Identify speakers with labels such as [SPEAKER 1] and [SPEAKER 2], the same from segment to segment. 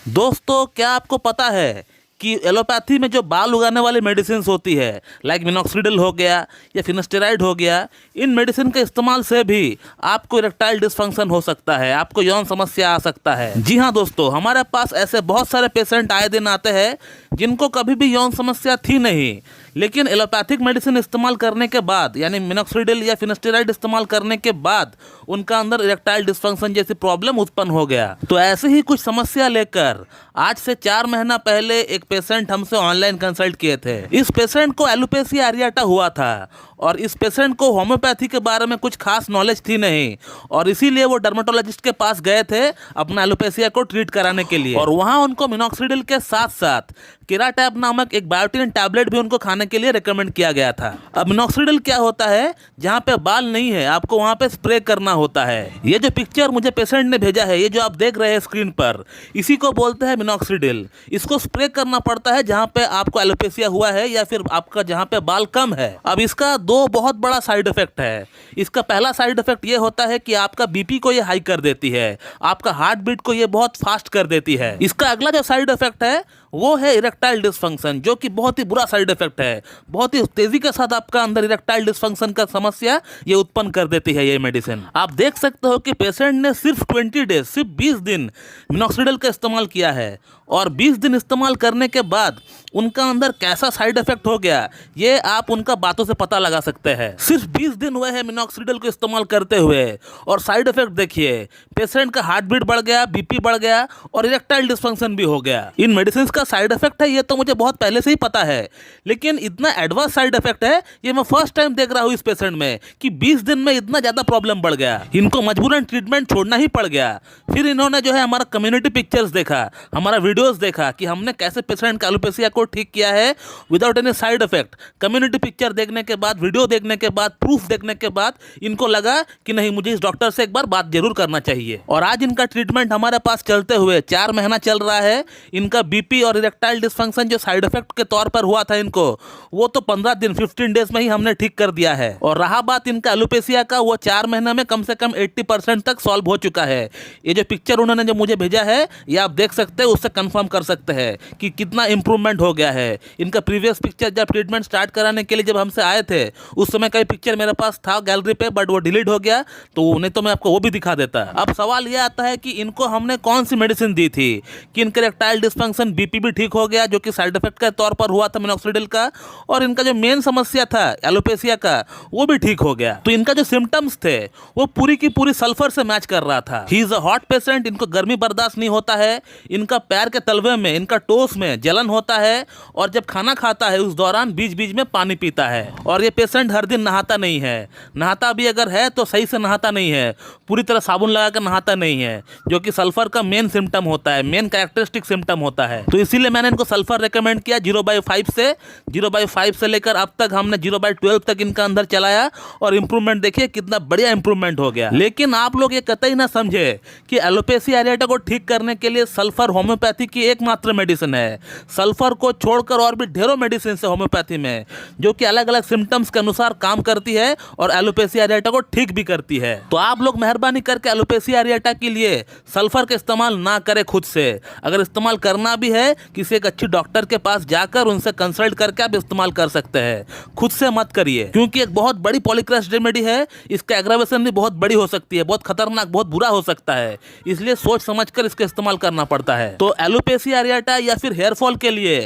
[SPEAKER 1] दोस्तों, क्या आपको पता है कि एलोपैथी में जो बाल उगाने वाली मेडिसिन होती है, लाइक मिनॉक्सिडिल हो गया या फिनेस्टेराइड हो गया, इन मेडिसिन के इस्तेमाल से भी आपको इरेक्टाइल डिसफंक्शन हो सकता है, आपको यौन समस्या आ सकता है। जी हाँ दोस्तों, हमारे पास ऐसे बहुत सारे पेशेंट आए दिन आते हैं जिनको कभी भी यौन समस्या थी नहीं, लेकिन एलोपैथिक मेडिसिन इस्तेमाल करने के बाद, यानी मिनॉक्सिडिल या फिनेस्टेराइड इस्तेमाल करने के बाद उनका अंदर इरेक्टाइल डिसफंक्शन जैसी प्रॉब्लम उत्पन्न हो गया। तो ऐसे ही कुछ समस्या लेकर आज से 4 महीना पहले एक पेशेंट हमसे ऑनलाइन कंसल्ट किए थे। इस पेशेंट को एलोपेशिया एरियाटा हुआ था और इस पेशेंट को होम्योपैथी के बारे में कुछ खास नॉलेज थी नहीं, और इसीलिए वो डर्मेटोलॉजिस्ट के पास गए थे अपना एलोपेशिया को ट्रीट कराने के लिए। और वहाँ उनको मिनॉक्सिडिल के साथ साथ केराटैब नामक एक बायोटिन टैबलेट भी उनको खाने के लिए रेकमेंड किया गया था। अब मिनॉक्सिडिल क्या होता है, जहाँ पे बाल नहीं है आपको वहाँ पे स्प्रे करना होता है। ये जो पिक्चर मुझे पेशेंट ने भेजा है, ये जो आप देख रहे हैं स्क्रीन पर, इसी को बोलते हैं मिनॉक्सिडिल। इसको स्प्रे करना पड़ता है जहाँ पे आपको एलोपेशिया हुआ है या फिर आपका जहाँ पे बाल कम है। अब इसका 2 बहुत बड़ा साइड इफेक्ट है। इसका पहला साइड इफेक्ट ये होता है कि आपका बीपी को ये हाई कर देती है, आपका हार्ट बीट को ये बहुत फास्ट कर देती है। इसका अगला जो साइड इफेक्ट है वो है इरेक्टाइल डिसफंक्शन, जो कि बहुत ही बुरा साइड इफेक्ट है। बहुत ही तेजी के साथ आपका अंदर इरेक्टाइल डिसफंक्शन का समस्या ये उत्पन्न कर देती है ये मेडिसिन। आप देख सकते हो कि पेशेंट ने सिर्फ 20 डेज, सिर्फ 20 दिन मिनॉक्सिडिल का इस्तेमाल किया है, और 20 दिन इस्तेमाल करने के बाद उनका अंदर कैसा साइड इफेक्ट हो गया ये आप उनका बातों से पता लगा सकते हैं। सिर्फ 20 दिन हुए हैं मिनॉक्सिडिल को इस्तेमाल करते हुए, और साइड इफेक्ट देखिए, पेशेंट का हार्ट बीट बढ़ गया, बीपी बढ़ गया और इरेक्टाइल डिसफंक्शन भी हो गया। इन मेडिसिन का साइड इफेक्ट है ये तो मुझे बहुत पहले से ही पता है, लेकिन इतना एडवांस साइड इफेक्ट है ये मैं फर्स्ट टाइम देख रहा हूँ इस पेशेंट में, कि 20 दिन में इतना ज्यादा प्रॉब्लम बढ़ गया। इनको मजबूरन ट्रीटमेंट छोड़ना ही पड़ गया। फिर इन्होंने जो है हमारा कम्युनिटी पिक्चर्स देखा, हमारा वीडियोस देखा कि हमने कैसे पेशेंट का एलोपेशिया को ठीक किया है without any side effect. Community picture देखने के बाद, वीडियो देखने के बाद, प्रूफ देखने के बाद इनको लगा कि नहीं, मुझे इस डॉक्टर से एक बार बात जरूर करना चाहिए। और आज इनका ट्रीटमेंट हमारे पास चलते हुए 4 महीना चल रहा है। इनका बीपी और इरेक्टाइल डिसफंक्शन जो साइड इफेक्ट के तौर पर हुआ था इनको, वो तो 15 दिन 15 डेज में ही हमने ठीक कर दिया है। और रहा बात इनका एलोपेशिया का, वो 4 महीने में कम से कम 80% तक सॉल्व हो चुका है। ये जो पिक्चर उन्होंने जो मुझे भेजा है ये आप देख सकते हैं, उससे कंफर्म कर सकते हैं कि कितना इंप्रूवमेंट हो गया है। इनका प्रीवियस पिक्चर जब ट्रीटमेंट स्टार्ट कराने के लिए जब हमसे आए थे उस समय का पिक्चर मेरे पास था गैलरी पे, बट वो डिलीट हो गया, तो नहीं तो मैं आपको वो भी दिखा देता। अब सवाल ये आता है कि इनको हमने कौन सी मेडिसिन दी थी कि इनके इरेक्टाइल डिसफंक्शन, बीपी भी ठीक हो गया जो कि साइड इफेक्ट के तौर पर हुआ था मिनॉक्सिडिल का, और इनका जो मेन समस्या था एलोपेशिया का वो भी ठीक हो गया। तो इनका जो सिम्टम्स थे वो पूरी की पूरी सल्फर से मैच कर रहा था। He is a hot patient, इनको गर्मी बर्दाश्त नहीं होता है, इनका पैर के तलवे में, इनका टोस में जलन होता है, और जब खाना खाता है उस दौरान बीच बीच में पानी पीता है। और ये पेशेंट हर दिन नहाता नहीं है, नहाता भी अगर है तो सही से नहाता नहीं है, पूरी तरह साबुन लगाकर नहाता नहीं है, जो कि सल्फर का मेन सिम्टम होता है, मेन कैरेक्टरिस्टिक सिम्टम होता है। तो इसीलिए मैंने इनको सल्फर रेकमेंड किया 0/5 से। 0/5 से लेकर अब तक हमने 0/12 तक इनका अंदर चलाया, और इंप्रूवमेंट देखिए कितना बढ़िया इंप्रूवमेंट हो गया। लेकिन आप लोग ये कतई ना समझे कि एलोपेशिया एरियाटा को ठीक करने के लिए सल्फर होम्योपैथी की एकमात्र मेडिसिन है। सल्फर को छोड़कर और भी ढेरों मेडिसिन है होम्योपैथी में जो कि अलग अलग सिम्टम्स के अनुसार काम करती है और एलोपेशिया एरियाटा को ठीक भी करती है। तो आप लोग मेहरबानी करके एलोपेशिया एरियाटा के लिए सल्फर का इस्तेमाल ना करें खुद से। अगर इस्तेमाल करना भी है, किसी एक अच्छी डॉक्टर के पास जाकर उनसे कंसल्ट करके आप इस्तेमाल कर सकते हैं, खुद से मत करिए, क्योंकि एक बहुत बड़ी पॉलीक्रस्ट रेमेडी है। इसका एग्रावेशन भी बहुत बड़ी हो सकती है, बहुत खतरनाक, बहुत बुरा हो सकता है, इसलिए सोच समझकर इसका इस्तेमाल करना पड़ता है। तो एलोपेशिया एरियाटा या फिर हेयर फॉल के लिए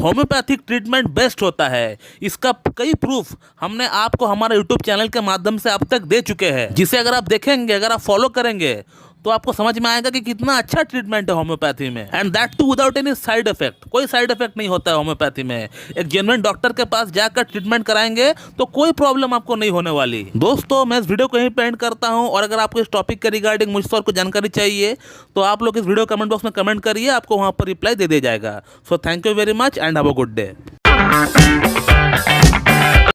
[SPEAKER 1] होम्योपैथिक ट्रीटमेंट बेस्ट होता है। इसका कई प्रूफ हमने आपको हमारे यूट्यूब चैनल के माध्यम से अब तक दे चुके हैं, जिसे अगर आप देखेंगे, अगर आप फॉलो करेंगे तो आपको समझ में आएगा कि कितना अच्छा ट्रीटमेंट है होम्योपैथी में, and that too without any side effect. कोई साइड इफेक्ट नहीं होता है होम्योपैथी में। एक जेन्युइन डॉक्टर के पास जाकर ट्रीटमेंट कराएंगे तो कोई प्रॉब्लम आपको नहीं होने वाली। दोस्तों, मैं इस वीडियो को यहीं पे एंड करता हूं, और अगर आपको इस टॉपिक के रिगार्डिंग मुझसे और कुछ जानकारी चाहिए तो आप लोग इस वीडियो कमेंट बॉक्स में कमेंट करिए, आपको वहां पर रिप्लाई दे दिया जाएगा। So thank you very much and have a good day.